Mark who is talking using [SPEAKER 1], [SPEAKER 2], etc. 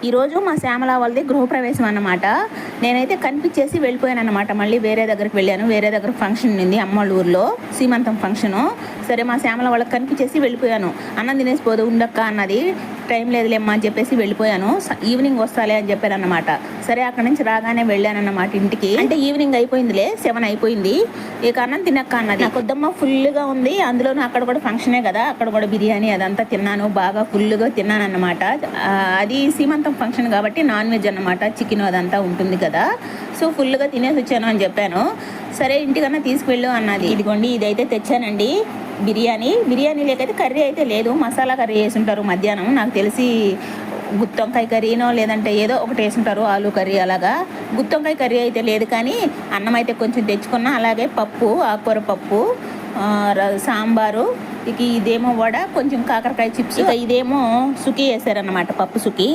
[SPEAKER 1] ఈరోజు మా శ్యామల వాళ్ళది గృహప్రవేశం అన్నమాట. నేనైతే కనిపించేసి వెళ్ళిపోయాను అన్నమాట. మళ్ళీ వేరే దగ్గరికి వెళ్ళాను. వేరే దగ్గర ఫంక్షన్ ఉంది అమ్మోళ్ళ ఊర్లో, సీమంతం ఫంక్షను. సరే మా శ్యామల వాళ్ళకి కనిపించేసి వెళ్ళిపోయాను. అన్నం తినేసిపోదు ఉండక్క అన్నది. టైం లేదులేమ్మా అని చెప్పేసి వెళ్ళిపోయాను. ఈవినింగ్ వస్తాలే అని చెప్పాను అన్నమాట. సరే అక్కడ నుంచి రాగానే వెళ్ళాను అన్నమాట ఇంటికి. అంటే ఈవినింగ్ అయిపోయిందిలే, 7 అయిపోయింది. ఇక అన్నం తినక్క అన్నది. నాకు వద్దమ్మ ఫుల్గా ఉంది, అందులోనూ అక్కడ కూడా ఫంక్షనే కదా, అక్కడ కూడా బిర్యానీ అదంతా తిన్నాను, బాగా ఫుల్గా తిన్నాను అన్నమాట. అది సీమంతం ఫంక్షన్ కాబట్టి నాన్ వెజ్ అన్నమాట, చికెన్ అదంతా ఉంటుంది కదా. సో ఫుల్గా తినేసి వచ్చాను అని చెప్పాను. సరే ఇంటికన్నా తీసుకువెళ్ళు అన్నది. ఇదిగోండి ఇదైతే తెచ్చానండి బిర్యానీ లేకైతే కర్రీ అయితే లేదు, మసాలా కర్రీ వేసుంటారు మధ్యాహ్నం. నాకు తెలిసి గుత్తొంకాయ కర్రీనో లేదంటే ఏదో ఒకటి వేసుంటారు, ఆలు కర్రీ అలాగా. గుత్తొంకాయ కర్రీ అయితే లేదు, కానీ అన్నం అయితే కొంచెం తెచ్చుకున్నా. అలాగే పప్పు, ఆకుకూర పప్పు, సాంబారు, ఇక ఇదేమో వడ, కొంచెం కాకరకాయ చిప్స్, ఇక ఇదేమో సుఖీ వేసారన్నమాట, పప్పు సుఖీ.